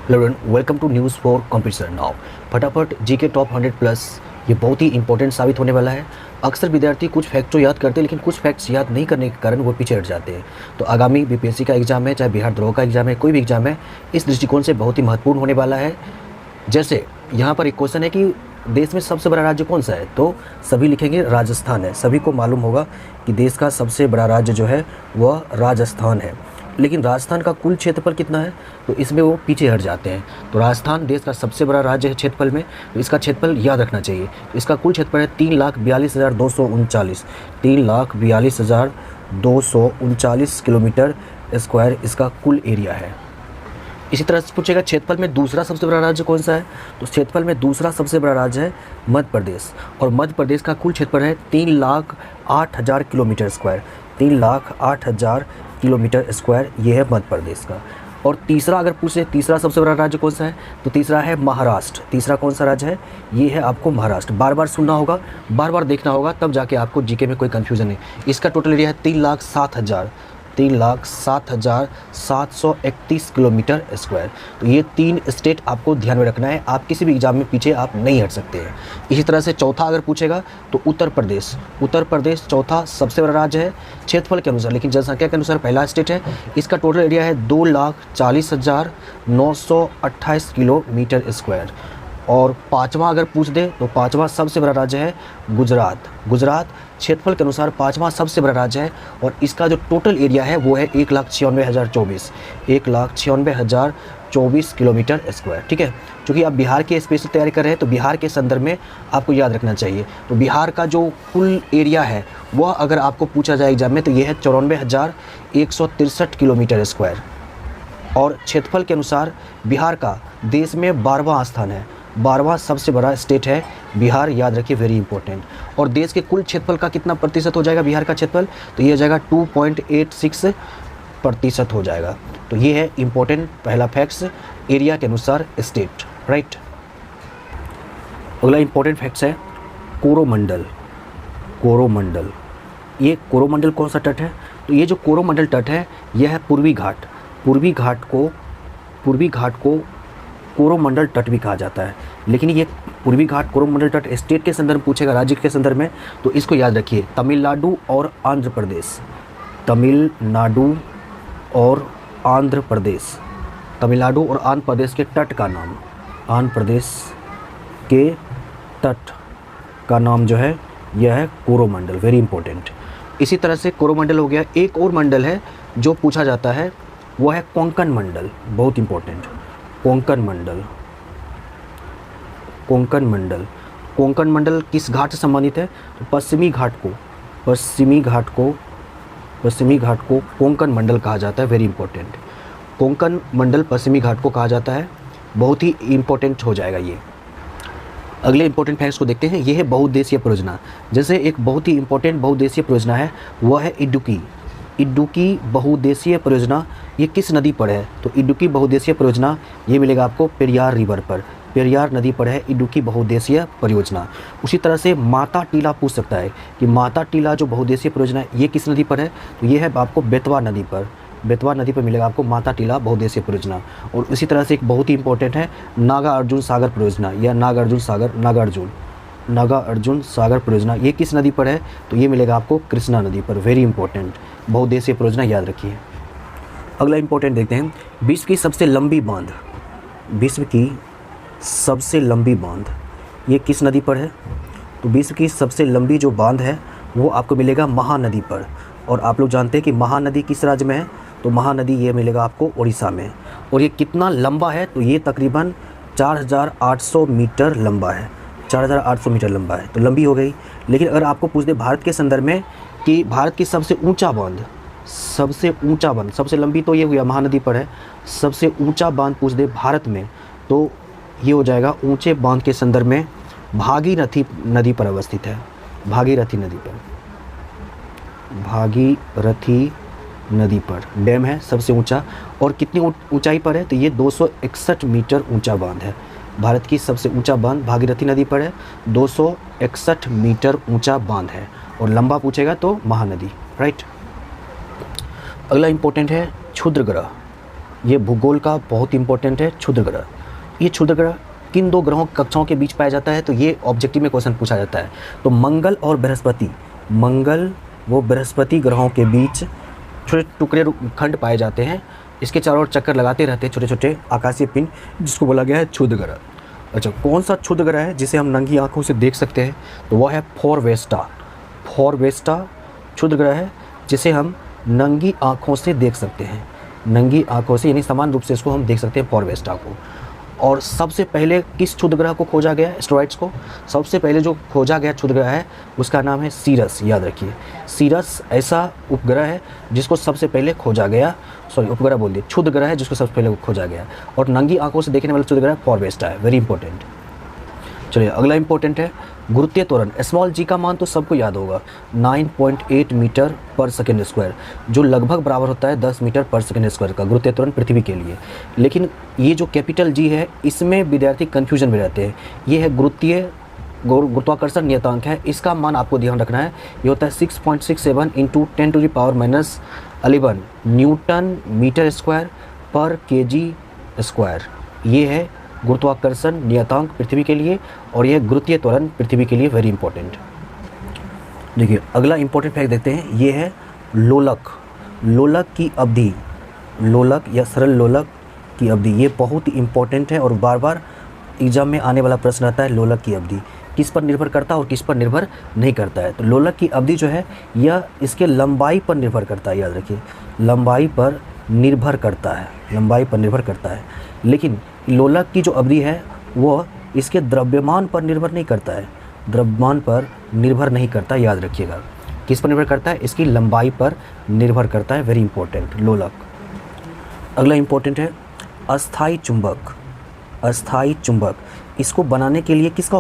Hello everyone, welcome to news for competition now. फटाफट GK top 100 plus ये बहुत ही important साबित होने वाला है। अक्सर विद्यार्थी कुछ फैक्ट तो याद करते हैं, लेकिन कुछ फैक्ट्स याद नहीं करने के कारण वो पीछे हट जाते हैं। तो आगामी बीपीएससी का एग्जाम है, चाहे बिहार द्रोह का एग्जाम है, कोई भी एग्जाम है, इस दृष्टिकोण से बहुत ही महत्वपूर्ण होने वाला है। जैसे यहाँ पर एक क्वेश्चन है कि देश में सबसे बड़ा राज्य कौन सा है, तो सभी लिखेंगे राजस्थान है। सभी को मालूम होगा कि देश का सबसे बड़ा राज्य जो है वह राजस्थान है, लेकिन राजस्थान का कुल क्षेत्रफल कितना है, तो इसमें वो पीछे हट जाते हैं। तो राजस्थान देश का सबसे बड़ा राज्य है क्षेत्रफल में, तो इसका क्षेत्रफल याद रखना चाहिए। इसका कुल क्षेत्रफल है 3,42,239 3,42,239 किलोमीटर स्क्वायर इसका कुल एरिया है। इसी तरह से पूछेगा क्षेत्रफल में दूसरा सबसे बड़ा राज्य कौन सा है, तो क्षेत्रफल में दूसरा सबसे बड़ा राज्य है मध्य प्रदेश, और मध्य प्रदेश का कुल क्षेत्रफल है 3,08,000 किलोमीटर स्क्वायर 3,08,000 किलोमीटर स्क्वायर, ये है मध्य प्रदेश का। और तीसरा अगर पूछे तीसरा सबसे बड़ा राज्य कौन सा है, तो तीसरा है महाराष्ट्र। तीसरा कौन सा राज्य है, ये है आपको महाराष्ट्र। बार बार सुनना होगा, बार बार देखना होगा, तब जाके आपको जीके में कोई कन्फ्यूजन नहीं। इसका टोटल एरिया है 3,07,731 किलोमीटर स्क्वायर। तो ये 3 स्टेट आपको ध्यान में रखना है, आप किसी भी एग्जाम में पीछे आप नहीं हट सकते हैं। इसी तरह से चौथा अगर पूछेगा तो उत्तर प्रदेश चौथा सबसे बड़ा राज्य है क्षेत्रफल के अनुसार, लेकिन जनसंख्या के अनुसार पहला स्टेट है। इसका टोटल एरिया है 2,40,928 किलोमीटर स्क्वायर। और पाँचवा अगर पूछ दे तो पाँचवा सबसे बड़ा राज्य है गुजरात क्षेत्रफल के अनुसार पाँचवा सबसे बड़ा राज्य है, और इसका जो टोटल एरिया है वो है 1,96,024 किलोमीटर स्क्वायर। ठीक है, क्योंकि आप बिहार की स्पेशल तैयारी कर रहे हैं तो बिहार के संदर्भ में आपको याद रखना चाहिए। तो बिहार का जो कुल एरिया है वह अगर आपको पूछा जाए एग्जाम में तो यह है 94,163 किलोमीटर स्क्वायर। और क्षेत्रफल के अनुसार बिहार का देश में 12वां स्थान है, 12वां सबसे बड़ा स्टेट है बिहार, याद रखिए, वेरी इंपॉर्टेंट। और देश के कुल क्षेत्रफल का कितना प्रतिशत हो जाएगा बिहार का क्षेत्रफल, तो ये हो जाएगा 2.86% हो जाएगा। तो ये है इंपॉर्टेंट पहला फैक्ट्स, एरिया के अनुसार स्टेट, राइट। अगला इंपॉर्टेंट फैक्ट्स है कोरोमंडल। ये कोरोमंडल कौन सा तट है, तो ये जो कोरोमंडल तट है यह है पूर्वी घाट को कोरोमंडल तट भी कहा जाता है। लेकिन ये पूर्वी घाट कोरोमंडल तट स्टेट के संदर्भ में पूछेगा, राज्य के संदर्भ में, तो इसको याद रखिए तमिलनाडु और आंध्र प्रदेश के तट का नाम जो है यह है कोरोमंडल, वेरी इंपॉर्टेंट। इसी तरह से कोरोमंडल हो गया। एक और मंडल है जो पूछा जाता है, वो है कोंकण मंडल, बहुत इंपॉर्टेंट। कोंकण मंडल किस घाट से संबंधित है, तो पश्चिमी घाट को कोंकण मंडल कहा जाता है, वेरी इंपॉर्टेंट। कोंकण मंडल पश्चिमी घाट को कहा जाता है, बहुत ही इंपॉर्टेंट हो जाएगा ये। अगले इंपॉर्टेंट फैक्ट्स को देखते हैं। ये है बहुउद्देशीय परियोजना। जैसे एक बहुत ही इंपॉर्टेंट बहुउद्देशीय परियोजना है वह है इडुक्की बहुउद्देशीय परियोजना। ये किस नदी पर है, तो इडुक्की बहुउद्देशीय परियोजना ये मिलेगा आपको पेरियार रिवर पर, पेरियार नदी पर है इडुक्की बहुउद्देशीय परियोजना। उसी तरह से माता टीला पूछ सकता है कि माता टीला जो बहुउद्देशीय परियोजना है ये किस नदी पर है, तो ये है आपको बेतवा नदी पर मिलेगा आपको माता टीला बहुउद्देशीय परियोजना। और इसी तरह से एक बहुत ही इंपॉर्टेंट है नागार्जुन सागर परियोजना, या नागार्जुन सागर परियोजना, ये किस नदी पर है, तो ये मिलेगा आपको कृष्णा नदी पर, वेरी इंपॉर्टेंट बहुउद्देशीय परियोजना, याद रखिए। अगला इंपॉर्टेंट देखते हैं, विश्व की सबसे लंबी बांध ये किस नदी पर है, तो विश्व की सबसे लंबी जो बांध है वो आपको मिलेगा महानदी पर। और आप लोग जानते हैं कि महानदी किस राज्य में है, तो महानदी ये मिलेगा आपको उड़ीसा में। और ये कितना लंबा है, तो ये तकरीबन 4,800 मीटर लंबा है, 4,800 मीटर लंबा है, तो लंबी हो गई। लेकिन अगर आपको पूछ दे भारत के संदर्भ में कि भारत की सबसे ऊंचा बांध, सबसे लंबी तो ये हुआ महानदी पर है, सबसे ऊंचा बांध पूछ दे भारत में, तो ये हो जाएगा ऊंचे बांध के संदर्भ में भागीरथी नदी पर अवस्थित है, भागीरथी नदी पर डैम है सबसे ऊंचा। और कितनी ऊंचाई पर है, तो ये 261 मीटर ऊंचा बांध है। भारत की सबसे ऊंचा बांध भागीरथी नदी पर है, 261 मीटर ऊंचा बांध है। और लंबा पूछेगा तो महानदी, राइट। अगला इंपॉर्टेंट है क्षुद्र ग्रह। ये भूगोल का बहुत इंपॉर्टेंट है। क्षुद्र ग्रह, ये क्षुद्र ग्रह किन दो ग्रहों कक्षाओं के बीच पाया जाता है, तो ये ऑब्जेक्टिव में क्वेश्चन पूछा जाता है। तो मंगल और बृहस्पति, मंगल व बृहस्पति ग्रहों के बीच छोटे टुकड़े खंड पाए जाते हैं। इसके चारों ओर चक्कर लगाते रहते हैं छोटे छोटे आकाशीय पिंड, जिसको बोला गया है क्षुद्र ग्रह। अच्छा, कौन सा क्षुद्र ग्रह है जिसे हम नंगी आंखों से देख सकते हैं, तो वह है फोरवेस्टा। फोरवेस्टा क्षुद्र ग्रह है जिसे हम नंगी आंखों से देख सकते हैं, नंगी आंखों से, यानी समान रूप से इसको हम देख सकते हैं फोरवेस्टा को। और सबसे पहले किस क्षुद्र ग्रह को खोजा गया, एस्टेरॉइड्स को सबसे पहले जो खोजा गया क्षुद्र ग्रह है उसका नाम है सीरस। याद रखिए, सीरस ऐसा उपग्रह है जिसको सबसे पहले खोजा गया, उपग्रह बोल दिए, क्षुद्र ग्रह है जिसको सबसे पहले खोजा गया। और नंगी आंखों से देखने वाला क्षुद्र ग्रह फोरवेस्टा है, वेरी इंपॉर्टेंट। चलिए अगला इंपॉर्टेंट है गुरुत्वीय त्वरण। स्मॉल जी का मान तो सबको याद होगा, 9.8 मीटर पर सेकेंड स्क्वायर, जो लगभग बराबर होता है 10 मीटर पर सेकेंड स्क्वायर का गुरुत्वीय त्वरण पृथ्वी के लिए। लेकिन ये जो कैपिटल जी है इसमें विद्यार्थी कन्फ्यूजन में रहते हैं। ये है गुरुत्वाकर्षण नियतांक है, इसका मान आपको ध्यान रखना है। ये होता है 6.67 इंटू 10⁻11 न्यूटन मीटर स्क्वायर पर केजी स्क्वायर। ये है गुरुत्वाकर्षण नियतांक पृथ्वी के लिए, और यह गुरुत्वीय त्वरण पृथ्वी के लिए वेरी इंपॉर्टेंट। देखिए अगला इंपॉर्टेंट फैक्ट देखते हैं, ये है लोलक। लोलक की अवधि, लोलक या सरल लोलक की अवधि, ये बहुत ही इंपॉर्टेंट है और बार बार एग्जाम में आने वाला प्रश्न आता है। लोलक की अवधि किस पर निर्भर करता है और किस पर निर्भर नहीं करता है, तो लोलक की अवधि जो है यह इसके लंबाई पर निर्भर करता है। याद रखिए, लंबाई पर निर्भर करता है, लंबाई पर निर्भर करता है। लेकिन लोलक की जो अवधि है वो इसके द्रव्यमान पर निर्भर नहीं करता है, द्रव्यमान पर निर्भर नहीं करता। याद रखिएगा, किस पर निर्भर करता है, इसकी लंबाई पर निर्भर करता है, वेरी इंपॉर्टेंट लोलक। अगला इंपॉर्टेंट है अस्थायी चुंबक। अस्थायी चुंबक, इसको बनाने के लिए किसका